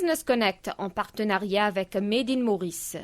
Business Connect en partenariat avec Made in Maurice.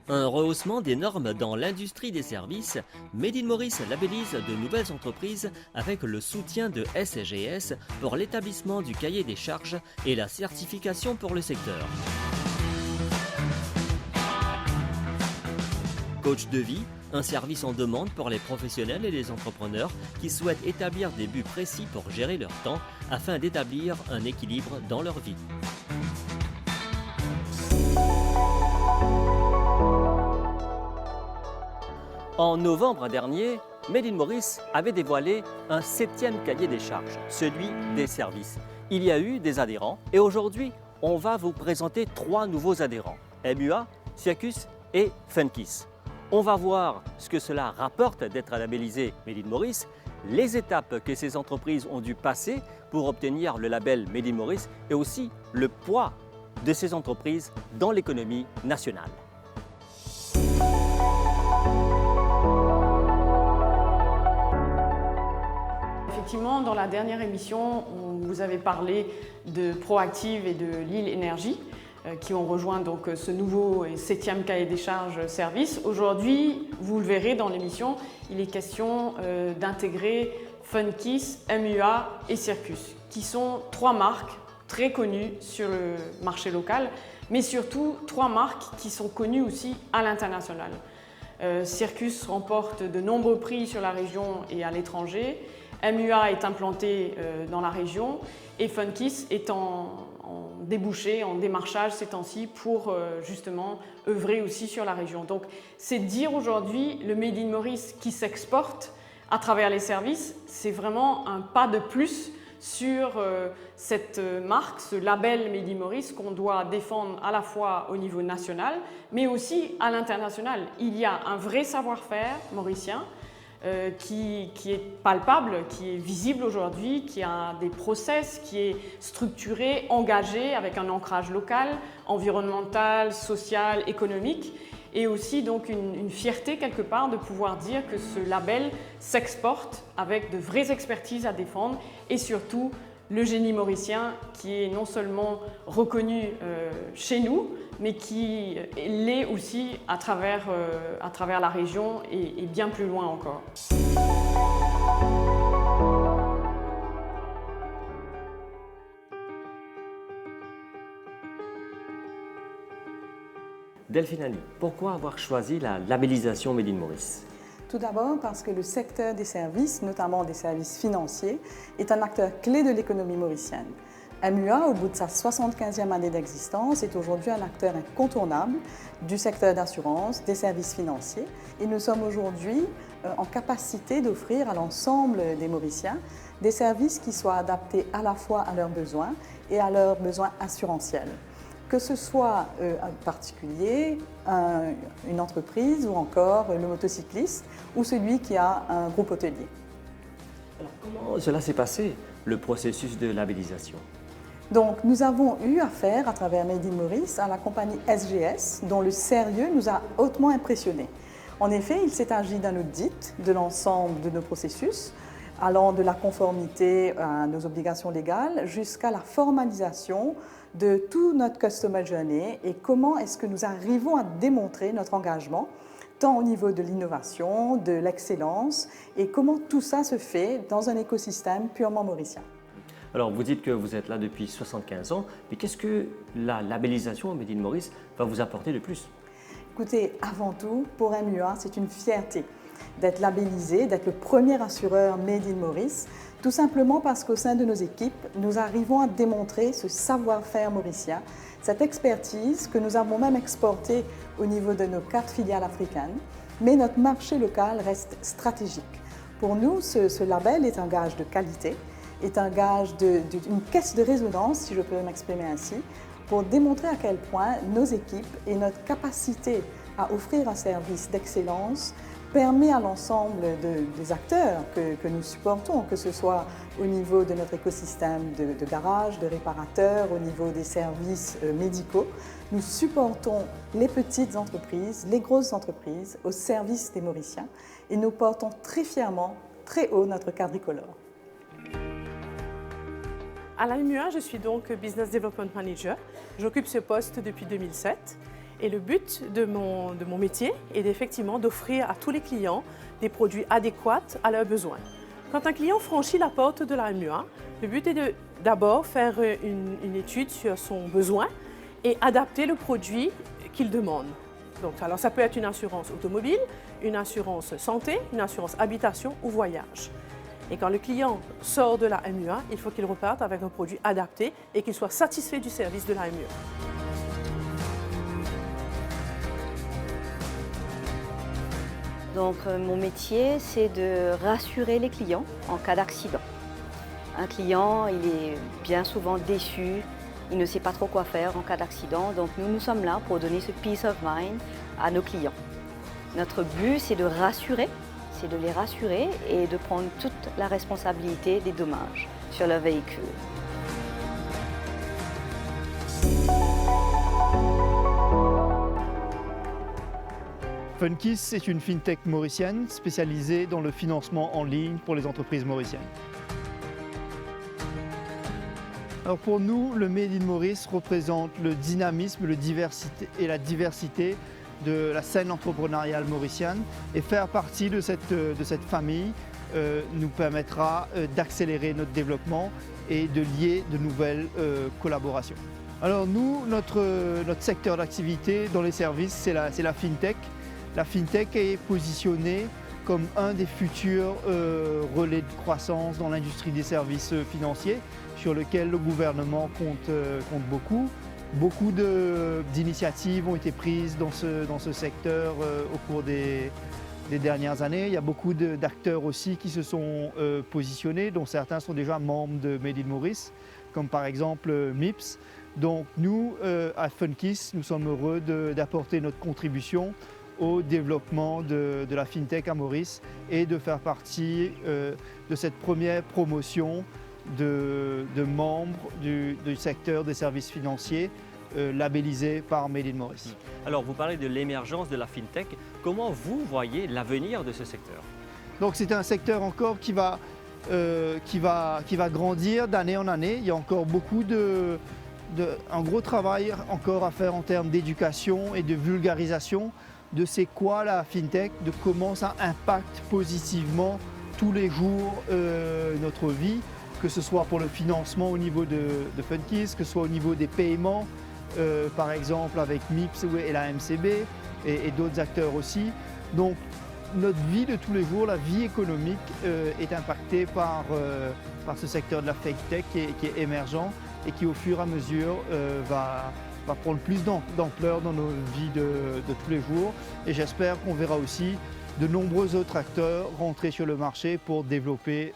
Un rehaussement des normes dans l'industrie des services, Made in Maurice labellise de nouvelles entreprises avec le soutien de SGS pour l'établissement du cahier des charges et la certification pour le secteur. Coach de vie, un service en demande pour les professionnels et les entrepreneurs qui souhaitent établir des buts précis pour gérer leur temps afin d'établir un équilibre dans leur vie. En novembre dernier, Made in Maurice avait dévoilé un 7e cahier des charges, celui des services. Il y a eu des adhérents et aujourd'hui, on va vous présenter 3 nouveaux adhérents, MUA, Circus et Funkiss. On va voir ce que cela rapporte d'être labellisé Made in Maurice, les étapes que ces entreprises ont dû passer pour obtenir le label Made in Maurice et aussi le poids de ces entreprises dans l'économie nationale. Effectivement, dans la dernière émission, on vous avait parlé de Proactive et de Lille Énergie qui ont rejoint donc ce nouveau 7e cahier des charges service. Aujourd'hui, vous le verrez dans l'émission, il est question d'intégrer Funkiss, MUA et Circus, qui sont 3 marques très connues sur le marché local, mais surtout 3 marques qui sont connues aussi à l'international. Circus remporte de nombreux prix sur la région et à l'étranger. MUA est implanté dans la région et Funkiss est en débouché, en démarchage ces temps-ci pour justement œuvrer aussi sur la région. Donc c'est dire aujourd'hui le Made in Maurice qui s'exporte à travers les services, c'est vraiment un pas de plus sur cette marque, ce label Made in Maurice qu'on doit défendre à la fois au niveau national mais aussi à l'international. Il y a un vrai savoir-faire mauricien qui est palpable, qui est visible aujourd'hui, qui a des process, qui est structuré, engagé avec un ancrage local, environnemental, social, économique et aussi donc une fierté quelque part de pouvoir dire que ce label s'exporte avec de vraies expertises à défendre et surtout le génie mauricien qui est non seulement reconnu chez nous, mais qui l'est aussi à travers la région et bien plus loin encore. Delphine Ali, pourquoi avoir choisi la labellisation Made in Maurice? Tout d'abord parce que le secteur des services, notamment des services financiers, est un acteur clé de l'économie mauricienne. MUA, au bout de sa 75e année d'existence, est aujourd'hui un acteur incontournable du secteur d'assurance, des services financiers. Et nous sommes aujourd'hui en capacité d'offrir à l'ensemble des Mauriciens des services qui soient adaptés à la fois à leurs besoins et à leurs besoins assurantiels. Que ce soit un particulier, une entreprise ou encore le motocycliste ou celui qui a un groupe hôtelier. Alors, comment cela s'est passé, le processus de labellisation? Donc, nous avons eu affaire à travers Made in Maurice à la compagnie SGS, dont le sérieux nous a hautement impressionnés. En effet, il s'est agi d'un audit de l'ensemble de nos processus, allant de la conformité à nos obligations légales jusqu'à la formalisation de tout notre Customer Journey et comment est-ce que nous arrivons à démontrer notre engagement, tant au niveau de l'innovation, de l'excellence et comment tout ça se fait dans un écosystème purement mauricien. Alors, vous dites que vous êtes là depuis 75 ans, mais qu'est-ce que la labellisation Made in Maurice va vous apporter de plus? Écoutez, avant tout, pour MUA, c'est une fierté d'être labellisé, d'être le premier assureur Made in Maurice, tout simplement parce qu'au sein de nos équipes, nous arrivons à démontrer ce savoir-faire mauricien, cette expertise que nous avons même exportée au niveau de nos 4 filiales africaines, mais notre marché local reste stratégique. Pour nous, ce label est un gage de qualité, est un gage d'une caisse de résonance, si je peux m'exprimer ainsi, pour démontrer à quel point nos équipes et notre capacité à offrir un service d'excellence permet à l'ensemble des acteurs que nous supportons, que ce soit au niveau de notre écosystème de garages, de réparateurs, au niveau des services médicaux. Nous supportons les petites entreprises, les grosses entreprises au service des Mauriciens et nous portons très fièrement, très haut notre quadricolore. À la MUA, je suis donc Business Development Manager. J'occupe ce poste depuis 2007. Et le but de mon métier est effectivement d'offrir à tous les clients des produits adéquats à leurs besoins. Quand un client franchit la porte de la MUA, le but est d'abord faire une étude sur son besoin et adapter le produit qu'il demande. Donc, alors ça peut être une assurance automobile, une assurance santé, une assurance habitation ou voyage. Et quand le client sort de la MUA, il faut qu'il reparte avec un produit adapté et qu'il soit satisfait du service de la MUA. Donc mon métier, c'est de rassurer les clients en cas d'accident. Un client, il est bien souvent déçu, il ne sait pas trop quoi faire en cas d'accident, donc nous sommes là pour donner ce peace of mind à nos clients. Notre but, c'est de rassurer, c'est de les rassurer et de prendre toute la responsabilité des dommages sur leur véhicule. Funkiss est une fintech mauricienne spécialisée dans le financement en ligne pour les entreprises mauriciennes. Alors pour nous, le Made in Maurice représente le dynamisme et la diversité de la scène entrepreneuriale mauricienne et faire partie de cette famille nous permettra d'accélérer notre développement et de lier de nouvelles collaborations. Alors nous, notre secteur d'activité dans les services, c'est la fintech. La fintech est positionnée comme un des futurs relais de croissance dans l'industrie des services financiers sur lequel le gouvernement compte beaucoup. Beaucoup d'initiatives ont été prises dans ce secteur au cours des dernières années. Il y a beaucoup d'acteurs aussi qui se sont positionnés, dont certains sont déjà membres de Made in Maurice, comme par exemple MIPS. Donc nous, à Funkiss, nous sommes heureux d'apporter notre contribution au développement de la FinTech à Maurice et de faire partie de cette première promotion de membres du secteur des services financiers labellisés par Made in Maurice. Alors vous parlez de l'émergence de la FinTech. Comment vous voyez l'avenir de ce secteur? Donc c'est un secteur encore qui va grandir d'année en année. Il y a encore beaucoup un gros travail encore à faire en termes d'éducation et de vulgarisation de c'est quoi la FinTech, de comment ça impacte positivement tous les jours notre vie, que ce soit pour le financement au niveau de Funkiss, que ce soit au niveau des paiements, par exemple avec MIPS et la MCB et d'autres acteurs aussi. Donc notre vie de tous les jours, la vie économique est impactée par ce secteur de la FinTech qui est émergent et qui au fur et à mesure va prendre plus d'ampleur dans nos vies de tous les jours. Et j'espère qu'on verra aussi de nombreux autres acteurs rentrer sur le marché pour développer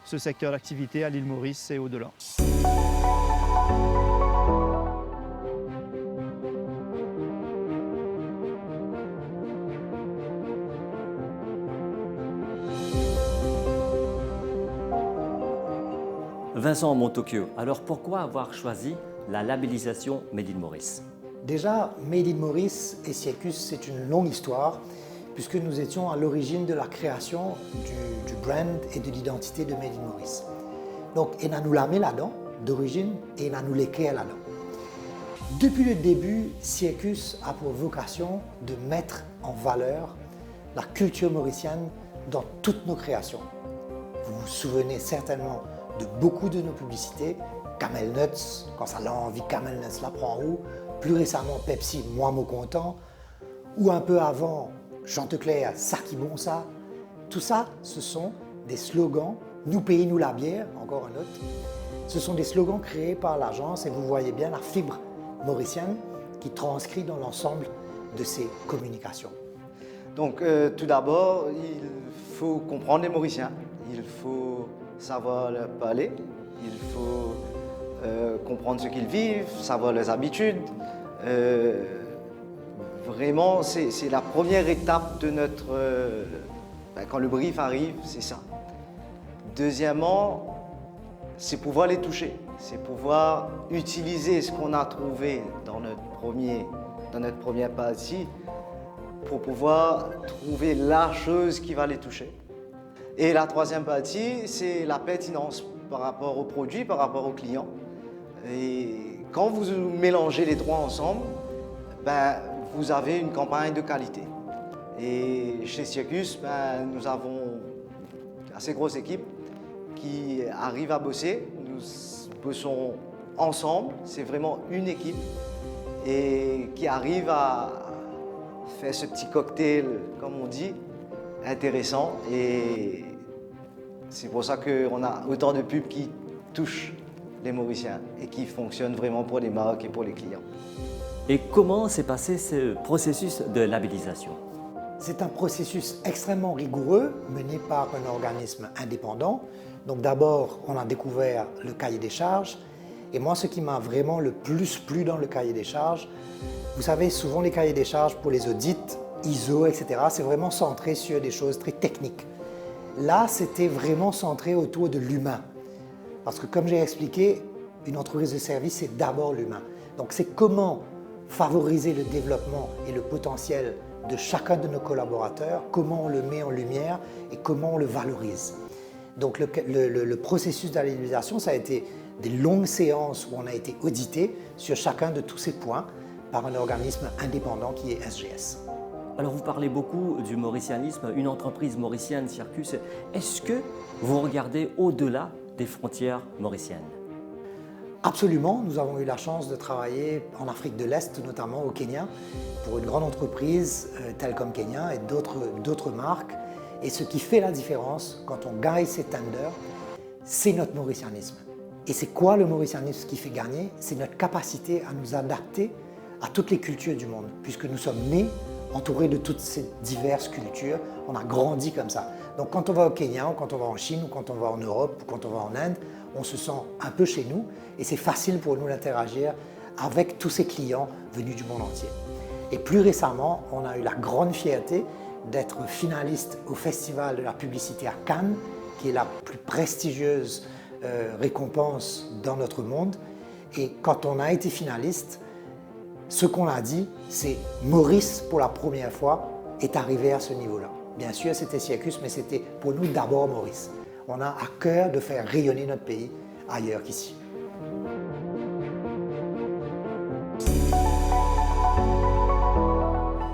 ce secteur d'activité à l'île Maurice et au-delà. Vincent Montocchio, alors pourquoi avoir choisi la labellisation Made in Maurice? Déjà, Made in Maurice et Siecus, c'est une longue histoire puisque nous étions à l'origine de la création du brand et de l'identité de Made in Maurice. Donc, il a nous l'a mis là-dedans, d'origine, et il a nous l'écrit là-dedans. Depuis le début, Siecus a pour vocation de mettre en valeur la culture mauricienne dans toutes nos créations. Vous vous souvenez certainement de beaucoup de nos publicités, Camel Nuts, quand ça l'a envie, Camel Nuts la prend en haut, plus récemment Pepsi, moi mon content, ou un peu avant, Chanteclair, ça qui bon ça. Tout ça, ce sont des slogans, nous pays, nous la bière, encore un autre. Ce sont des slogans créés par l'agence et vous voyez bien la fibre mauricienne qui transcrit dans l'ensemble de ces communications. Donc, tout d'abord, il faut comprendre les Mauriciens. Il faut savoir leur parler. Il faut comprendre ce qu'ils vivent, savoir leurs habitudes. Vraiment, c'est la première étape de notre... quand le brief arrive, c'est ça. Deuxièmement, c'est pouvoir les toucher. C'est pouvoir utiliser ce qu'on a trouvé dans notre première partie pour pouvoir trouver la chose qui va les toucher. Et la troisième partie, c'est la pertinence par rapport au produit, par rapport au client. Et quand vous mélangez les trois ensemble, vous avez une campagne de qualité. Et chez Circus, nous avons une assez grosse équipe qui arrive à bosser. Nous bossons ensemble, c'est vraiment une équipe et qui arrive à faire ce petit cocktail, comme on dit, intéressant. Et c'est pour ça qu'on a autant de pubs qui touchent les Mauriciens et qui fonctionnent vraiment pour les marques et pour les clients. Et comment s'est passé ce processus de labellisation? C'est un processus extrêmement rigoureux mené par un organisme indépendant. Donc d'abord, on a découvert le cahier des charges. Et moi, ce qui m'a vraiment le plus plu dans le cahier des charges, vous savez, souvent les cahiers des charges pour les audits, ISO, etc., c'est vraiment centré sur des choses très techniques. Là, c'était vraiment centré autour de l'humain. Parce que comme j'ai expliqué, une entreprise de service, c'est d'abord l'humain. Donc c'est comment favoriser le développement et le potentiel de chacun de nos collaborateurs, comment on le met en lumière et comment on le valorise. Donc le processus de la labellisation, ça a été des longues séances où on a été audité sur chacun de tous ces points par un organisme indépendant qui est SGS. Alors vous parlez beaucoup du mauricianisme, une entreprise mauricienne, Circus. Est-ce que vous regardez au-delà des frontières mauriciennes? Absolument, nous avons eu la chance de travailler en Afrique de l'Est, notamment au Kenya, pour une grande entreprise, Telcom Kenya et d'autres marques. Et ce qui fait la différence quand on gagne ces tenders, c'est notre mauricianisme. Et c'est quoi le mauricianisme qui fait gagner? C'est notre capacité à nous adapter à toutes les cultures du monde, puisque nous sommes nés entourés de toutes ces diverses cultures. On a grandi comme ça. Donc quand on va au Kenya, ou quand on va en Chine, ou quand on va en Europe, ou quand on va en Inde, on se sent un peu chez nous et c'est facile pour nous d'interagir avec tous ces clients venus du monde entier. Et plus récemment, on a eu la grande fierté d'être finaliste au Festival de la publicité à Cannes, qui est la plus prestigieuse récompense dans notre monde. Et quand on a été finaliste, ce qu'on a dit, c'est Maurice, pour la première fois, est arrivé à ce niveau-là. Bien sûr, c'était Circus, mais c'était pour nous d'abord Maurice. On a à cœur de faire rayonner notre pays ailleurs qu'ici.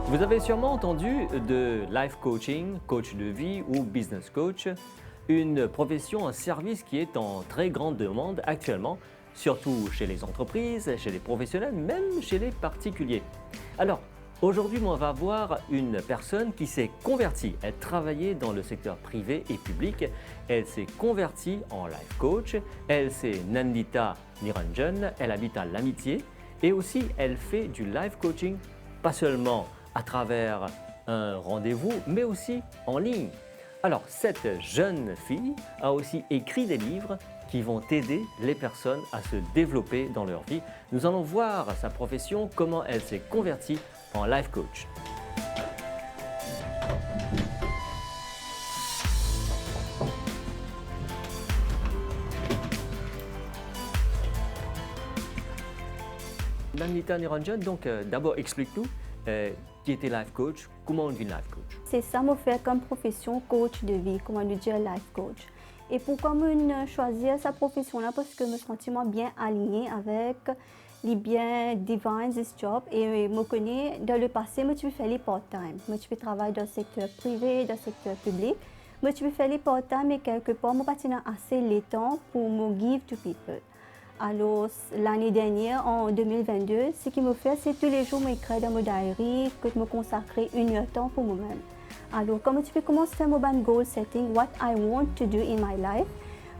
Vous avez sûrement entendu de life coaching, coach de vie ou business coach, une profession, un service qui est en très grande demande actuellement, surtout chez les entreprises, chez les professionnels, même chez les particuliers. Alors, aujourd'hui, on va voir une personne qui s'est convertie. Elle travaillait dans le secteur privé et public. Elle s'est convertie en life coach. Elle, c'est Nandita Niranjan. Elle habite à l'Amitié. Et aussi, elle fait du life coaching, pas seulement à travers un rendez-vous, mais aussi en ligne. Alors, cette jeune fille a aussi écrit des livres qui vont aider les personnes à se développer dans leur vie. Nous allons voir sa profession, comment elle s'est convertie en life coach. Nandita Niranjan, donc d'abord explique-nous qui était life coach, comment on devient life coach. C'est ça, me faire comme profession coach de vie, comment on dit life coach. Et pourquoi me choisir cette profession-là? Parce que me sentis bien aligné avec les biens divins de ce job. Et me connais, dans le passé, je fais les part-time. Je peux travailler dans le secteur privé, dans le secteur public. Je peux faire les part-time et quelque part, je n'ai pas assez de temps pour me give to people. Alors, l'année dernière, en 2022, ce qui me fait, c'est tous les jours, j'écris dans mon diary, que je me consacre 1 heure de temps pour moi-même. Alors, comme tu peux commencer à faire mon goal setting, what I want to do in my life,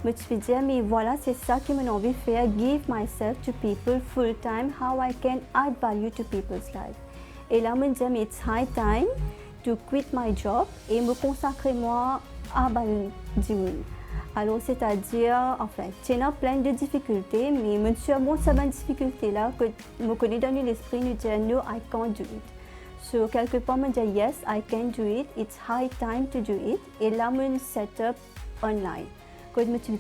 je peux dire, mais voilà, c'est ça que j'ai envie de faire, give myself to people full time, how I can add value to people's life. Et là, je me dis, mais it's high time to quit my job et me consacrer moi à Bandiwoun. Alors, c'est-à-dire, enfin, j'ai plein de difficultés, mais je surmonte ces difficultés-là que je connais dans l'esprit, je dis no, I can't do it. So, quelque part, je dis yes, I can do it, it's high time to do it. Et là, je set up online. Quand je me dis,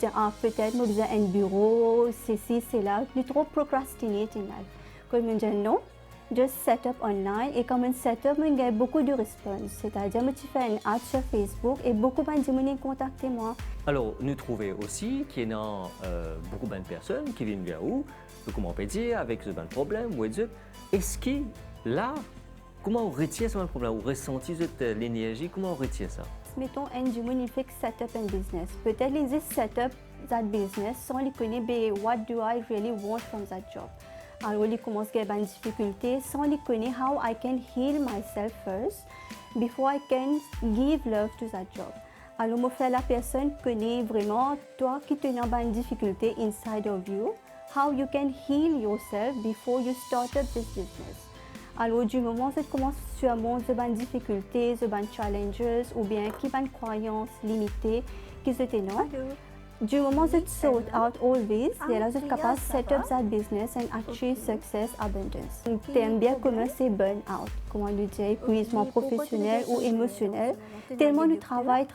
peut-être, je besoin un bureau, c'est là, je trop procrastinate. Quand je me dis non, just set up online. Et quand je set up, je gagne beaucoup de réponses. C'est-à-dire, je fais une ad sur Facebook et beaucoup de gens m'ont contacté moi. Alors, nous trouvons aussi qu'il y a beaucoup de personnes qui viennent vers vous, comment on peut dire, avec ce problème, est-ce que là, comment on retient ce problème, on ressentit l'énergie, comment on retient ça? Mettons, un humain, il fait set up un business. Peut-être qu'ils set up that business sans les connaître, what do I really want from that job? Alors, ils commencent à avoir des difficultés sans les connaître, how I can heal myself first before I can give love to that job. Alors, je fais la personne connaît vraiment, toi qui te as une difficulté inside of you, how you can heal yourself before you start up this business. Alors, du moment où tu commences à surmonter des difficultés, des challenges ou bien qui ont une croyance limitée qui se t'énorme, du moment où tu sort out all these, tu es capable de set up that business and achieve success abundance. Le thème bien commun, c'est burn-out, comment on dit, épuisement professionnel ou émotionnel. Tellement nous travail,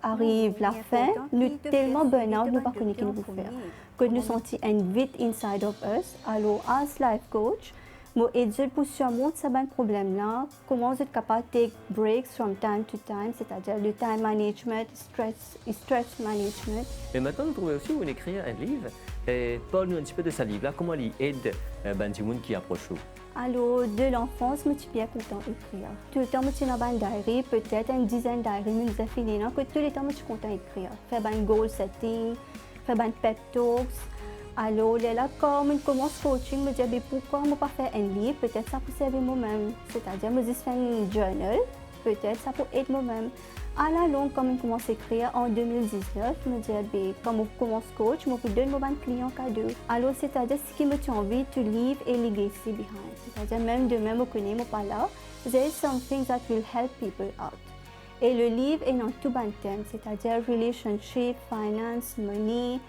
arrive la fin, nous tellement burn-out, nous ne savons pas ce qu'il nous faire. Quand nous sentons un vide inside of us, alors, as life coach, moi aide pour surmonter ce problème-là, comment vous êtes capable de take breaks from time to time, c'est-à-dire le time management, stress management. Et maintenant, vous trouvez aussi où on écrit un livre. Parle-nous un petit peu de ce livre-là, comment il aide Bandiwoun qui approche vous? Alors, de l'enfance, je suis bien content d'écrire. Tout le temps, je suis dans une diary, peut-être une dizaine de diaries, je suis fini, que tout le temps, je suis content d'écrire. Faire un goal setting, faire un pep talks. Alors, là, quand je commence le coaching, je me dis pourquoi je ne peux pas faire un livre, peut-être ça peut servir moi-même. C'est-à-dire, je fais un journal, peut-être ça peut aider moi-même. À la longue, quand je commence à écrire en 2019, je me dis quand je commence coach, je peux donner mon client cadeau. Alors, c'est-à-dire, ce qui me tient envie, to leave a legacy behind. C'est-à-dire, même demain, je ne connais pas là, there is something that will help people out. Et le livre est dans tout bon thème, c'est-à-dire relationship, finance, money,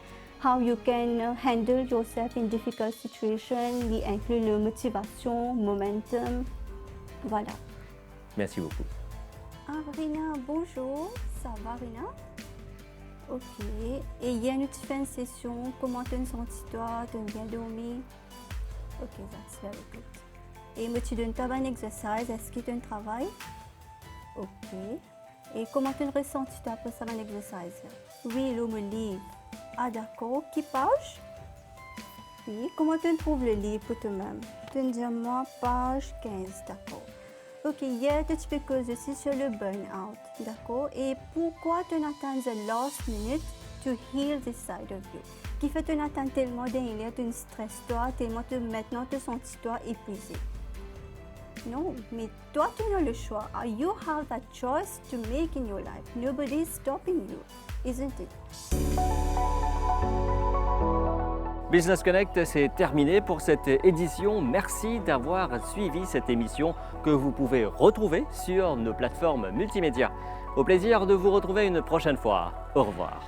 how you can handle yourself in difficult situations, il inclut la motivation, momentum, voilà. Merci beaucoup. Ah, Rina, bonjour, ça va Rina? Ok, et hier nous tu fais une session, comment tu te sens toi, tu as bien dormi? Ok, that's very good. Et me tu donnes ta bonne exercice, est-ce que tu as un travail? Ok, et comment tu te ressens après ça bon exercice? Oui, l'eau me livre. Ah d'accord, qui page? Oui, comment tu trouves le livre pour toi-même? Tu me dis moi page 15, d'accord. Ok, hier tu peux causer aussi sur le burn-out, d'accord? Et pourquoi tu attends the last minute to heal this side of you? Qui fait que tu attends tellement d'un tu stresses toi, tellement maintenant tu sens toi épuisé. Non, mais toi tu as le choix. You have that choice to make in your life. Nobody is stopping you, isn't it? Business Connect, c'est terminé pour cette édition. Merci d'avoir suivi cette émission que vous pouvez retrouver sur nos plateformes multimédia. Au plaisir de vous retrouver une prochaine fois. Au revoir.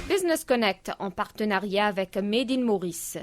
Business Connect en partenariat avec Made in Maurice.